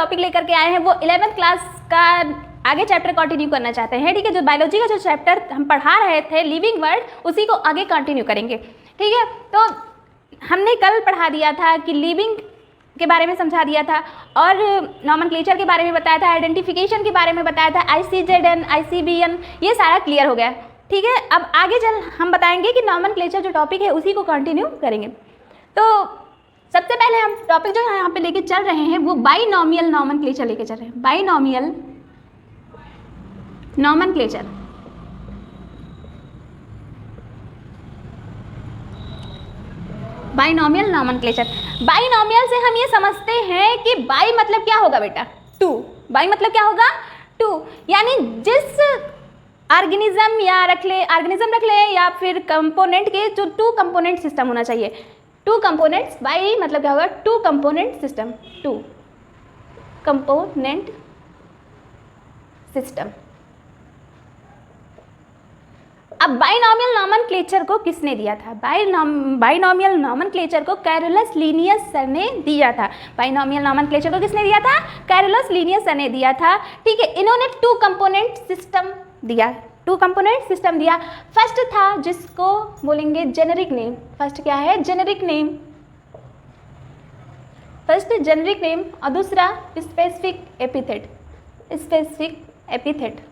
Topic लेकर के आए हैं वो 11th क्लास का आगे चैप्टर कंटिन्यू करना चाहते हैं, ठीक है। जो बायोलॉजी का जो चैप्टर हम पढ़ा रहे थे लिविंग वर्ल्ड, उसी को आगे कंटिन्यू करेंगे, ठीक है। तो हमने कल पढ़ा दिया था कि लिविंग के बारे में समझा दिया था और नॉमेनक्लेचर के बारे में बताया था, आइडेंटिफिकेशन के बारे में बताया था, ICZN, ICBN, ये सारा क्लियर हो गया, ठीक है। अब आगे चल हम बताएंगे कि नॉमेनक्लेचर जो टॉपिक है उसी को कंटिन्यू करेंगे। तो सबसे पहले हम टॉपिक जो यहाँ पे लेके चल रहे हैं वो बाइनॉमियल नॉमेनक्लेचर लेके चल रहे हैं। Binomial nomenclature, binomial nomenclature. Binomial से हम ये समझते हैं कि बाई मतलब क्या होगा बेटा, टू। बाई मतलब क्या होगा, टू, यानी जिस ऑर्गेनिज्म या ऑर्गेनिज्म रख ले या फिर कंपोनेंट के जो टू कंपोनेंट सिस्टम होना चाहिए, टू कंपोनेंट्स। बाई मतलब क्या होगा, two component system, two component system. अब बाइनॉमियल नॉमेनक्लेचर को किसने दिया था? बाइनॉमियल नॉमेनक्लेचर को कैरोलस लीनियस सर ने दिया था। बाइनॉमियल नॉमेनक्लेचर को किसने दिया था? कैरोलस लीनियस सर ने दिया था, ठीक है। इन्होंने टू कंपोनेंट सिस्टम दिया, टू कंपोनेंट सिस्टम दिया। फर्स्ट था जिसको बोलेंगे जेनेरिक नेम। फर्स्ट क्या है? Generic name. First generic name और दूसरा स्पेसिफिक एपिथेट, स्पेसिफिक एपिथेट,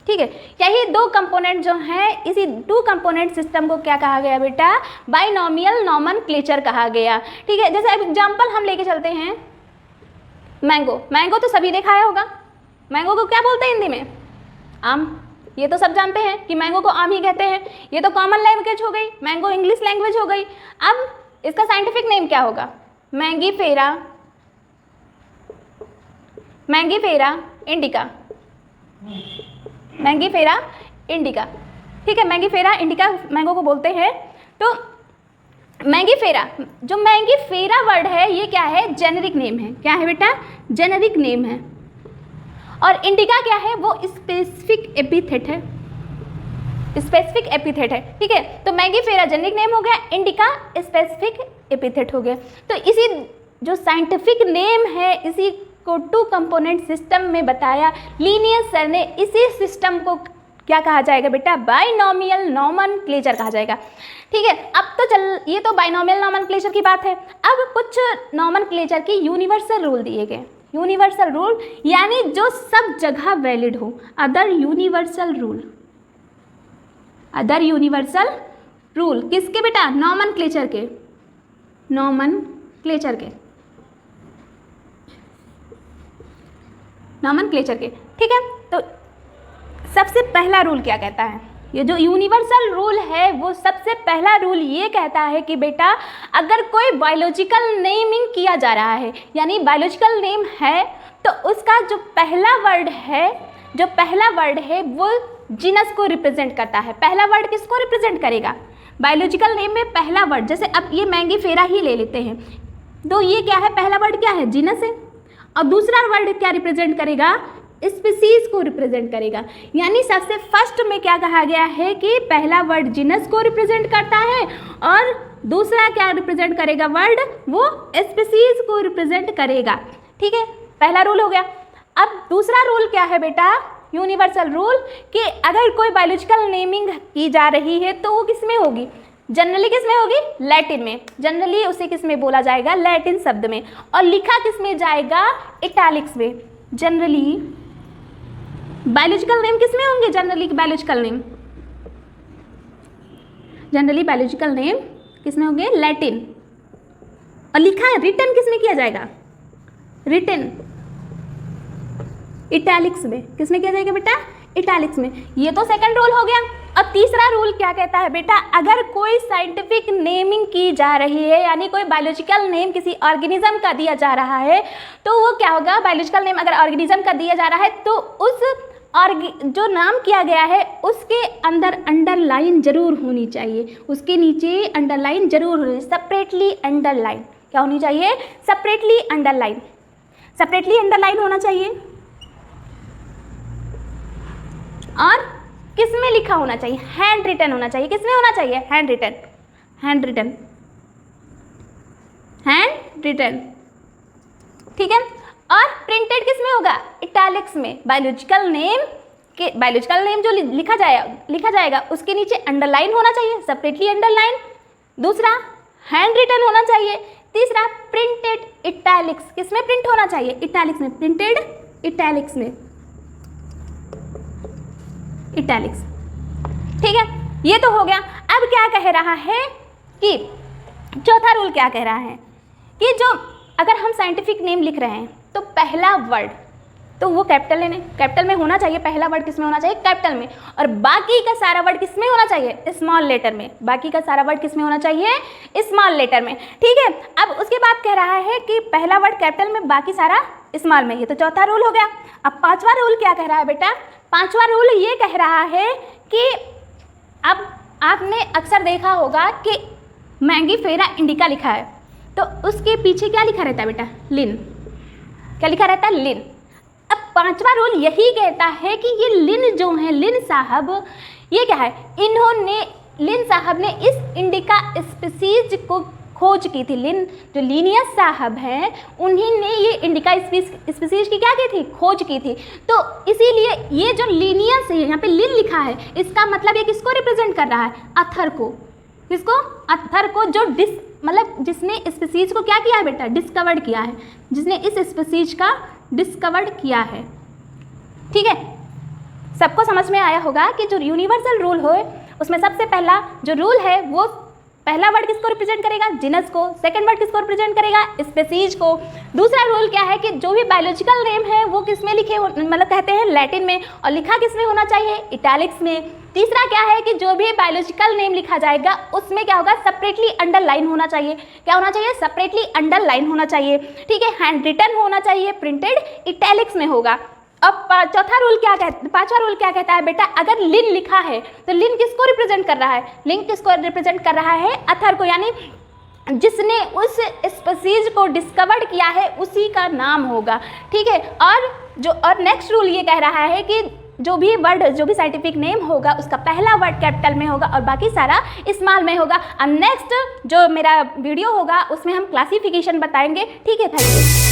ठीक है। यही दो कंपोनेंट जो हैं, इसी टू कंपोनेंट सिस्टम को क्या कहा गया बेटा? बाइनॉमियल नॉमेनक्लेचर कहा गया, ठीक है। जैसे अब एग्जांपल हम लेके चलते हैं, मैंगो। मैंगो तो सभी देखा है होगा। मैंगो को क्या बोलते हैं हिंदी में? आम। ये तो सब जानते हैं कि मैंगो को आम ही कहते हैं। ये तो कॉमन लैंग्वेज हो गई, मैंगो इंग्लिश लैंग्वेज हो गई। अब इसका साइंटिफिक नेम क्या होगा? Mangifera, Mangifera indica, Mangifera indica, ठीक है। मैंगीफेरा इंडिका मैंगो को बोलते हैं। तो मैंगीफेरा, जो मैंगीफेरा वर्ड है ये क्या है? जेनेरिक नेम है। क्या है बेटा? जेनेरिक नेम है। और इंडिका क्या है? वो स्पेसिफिक एपिथेट है, स्पेसिफिक एपिथेट है, ठीक है। तो मैंगीफेरा जेनेरिक नेम हो गया, इंडिका स्पेसिफिक एपिथेट हो गया। तो इसी जो साइंटिफिक नेम है इसी को टू कंपोनेंट सिस्टम में बताया लीनियस सर ने। इसी सिस्टम को क्या कहा जाएगा बेटा? बाइनॉमियल नॉमेनक्लेचर कहा जाएगा, ठीक है। अब तो चल, ये तो बाइनॉमियल नॉमेनक्लेचर की बात है। अब कुछ नॉमेनक्लेचर की यूनिवर्सल रूल दिए गए। यूनिवर्सल रूल यानी जो सब जगह वैलिड हो। Other universal rule, other universal rule किसके बेटा? नॉमेनक्लेचर के, नॉमेनक्लेचर के, नॉमेनक्लेचर के, ठीक है। तो सबसे पहला रूल क्या कहता है? ये जो यूनिवर्सल रूल है वो सबसे पहला रूल ये कहता है कि बेटा अगर कोई बायोलॉजिकल नेमिंग किया जा रहा है, यानी बायोलॉजिकल नेम है, तो उसका जो पहला वर्ड है, जो पहला वर्ड है वो जीनस को रिप्रेजेंट करता है। पहला वर्ड किसको रिप्रेजेंट करेगा? बायोलॉजिकल नेम में पहला वर्ड, जैसे अब ये मैंगीफेरा ही ले लेते हैं, तो ये क्या है? पहला वर्ड क्या है? जीनस है। और दूसरा वर्ड क्या रिप्रेजेंट करेगा? स्पीसीज को रिप्रेजेंट करेगा। यानी सबसे फर्स्ट में क्या कहा गया है कि पहला वर्ड जीनस को रिप्रेजेंट करता है और दूसरा क्या रिप्रेजेंट करेगा वर्ड? वो स्पीसीज को रिप्रेजेंट करेगा, ठीक है। पहला रूल हो गया। अब दूसरा रूल क्या है बेटा? यूनिवर्सल रूल कि अगर कोई बायोलॉजिकल नेमिंग की जा रही है तो वो किस में होगी? जनरली किस में होगी? लैटिन में। जनरली उसे किस में बोला जाएगा? लैटिन शब्द में। और लिखा किस में जाएगा? इटैलिक्स में। जनरली बायोलॉजिकल नेम किस में होंगे? Generally biological name, generally biological name किस में होंगे? लैटिन। और लिखा है रिटन किस में किया जाएगा? रिटन इटैलिक्स में। किस में किया जाएगा बेटा? इटैलिक्स में। ये तो सेकंड रूल हो गया। अब तीसरा रूल क्या कहता है बेटा? अगर कोई साइंटिफिक नेमिंग की जा रही है, यानी कोई बायोलॉजिकल नेम किसी ऑर्गेनिज्म का दिया जा रहा है, तो वो क्या होगा? बायोलॉजिकल नेम अगर ऑर्गेनिज्म का दिया जा रहा है तो उस जो नाम किया गया है उसके अंदर अंडरलाइन जरूर होनी चाहिए, उसके नीचे अंडरलाइन जरूर होनी चाहिए, सेपरेटली अंडरलाइन। क्या होनी चाहिए? सेपरेटली अंडरलाइन, सेपरेटली अंडरलाइन होना चाहिए। और किस में लिखा होना चाहिए? हैंड रिटन होना चाहिए। किस में होना चाहिए? Hand written, hand written, hand written, ठीक है। और प्रिंटेड किस में होगा? इटैलिक्स में। बायोलॉजिकल नेम जो लिखा जाएगा उसके नीचे अंडरलाइन होना चाहिए, सेपरेटली अंडरलाइन। दूसरा हैंड रिटन होना चाहिए। तीसरा प्रिंटेड इटैलिक्स, किस में प्रिंट होना चाहिए? इटैलिक्स में, प्रिंटेड इटैलिक्स में, इटैलिक्स। ठीक है, ये तो हो गया। अब क्या कह रहा है कि चौथा रूल क्या कह रहा है कि जो अगर हम साइंटिफिक नेम लिख रहे हैं तो पहला वर्ड तो वो कैपिटल में होना चाहिए। पहला वर्ड किस में होना चाहिए? कैपिटल में। और बाकी का सारा वर्ड किस में होना चाहिए? स्मॉल लेटर में। बाकी का सारा वर्ड किस में होना चाहिए? स्मॉल लेटर में। ठीक है, अब उसके बाद कह रहा है कि पहला वर्ड कैपिटल में, बाकी सारा स्मॉल में। ये तो चौथा रूल हो गया। अब पांचवा रूल क्या कह रहा है बेटा? पांचवा रूल ये कह रहा है कि अब आपने अक्सर देखा होगा कि मैंगीफेरा इंडिका लिखा है तो उसके पीछे क्या लिखा रहता है बेटा? लिन। क्या लिखा रहता है? लिन। अब पांचवा रूल यही कहता है कि ये लिन जो है, लिन साहब, ये क्या है? लिन साहब ने इस इंडिका स्पीसीज को खोज की थी। जो लिनियस साहब हैं उन्हीं ने ये इंडिका स्पीसीज की क्या की थी? खोज की थी। तो इसीलिए ये जो लिनियस है, यहाँ पे लिन लिखा है, इसका मतलब ये किसको रिप्रेजेंट कर रहा है? अथर को। किसको? अथर को, जो मतलब जिसने स्पीसीज को क्या किया है बेटा? डिस्कवर्ड किया है, जिसने इस स्पीसीज का डिस्कवर्ड किया है। ठीक है, सबको समझ में आया होगा कि जो यूनिवर्सल रूल हो उसमें सबसे पहला जो रूल है वो पहला वर्ड किसको रिप्रेजेंट करेगा? जिनस को। सेकंड वर्ड किसको रिप्रेजेंट करेगा? स्पीसीज को। दूसरा रूल क्या है कि जो भी बायोलॉजिकल नेम है वो किस में लिखे, मतलब कहते हैं लैटिन में, और लिखा किस में होना चाहिए? इटैलिक्स में। तीसरा क्या है कि जो भी बायोलॉजिकल नेम लिखा जाएगा उसमें क्या होगा? सेपरेटली अंडरलाइन होना चाहिए। क्या होना चाहिए? सेपरेटली अंडरलाइन होना चाहिए। ठीक है, हैंड रिटन होना चाहिए, प्रिंटेड इटैलिक्स में होगा। अब पांचवा रूल क्या कहता है बेटा? अगर लिन लिखा है तो लिन किसको रिप्रेजेंट कर रहा है? लिन किसको रिप्रेजेंट कर रहा है? अथर को, यानी जिसने उस स्पीसीज को डिस्कवर्ड किया है उसी का नाम होगा। ठीक है, और नेक्स्ट रूल ये कह रहा है कि जो भी साइंटिफिक नेम होगा उसका पहला वर्ड कैपिटल में होगा और बाकी सारा स्मॉल में होगा। अब नेक्स्ट जो मेरा वीडियो होगा उसमें हम क्लासिफिकेशन बताएंगे। ठीक है, थैंक यू।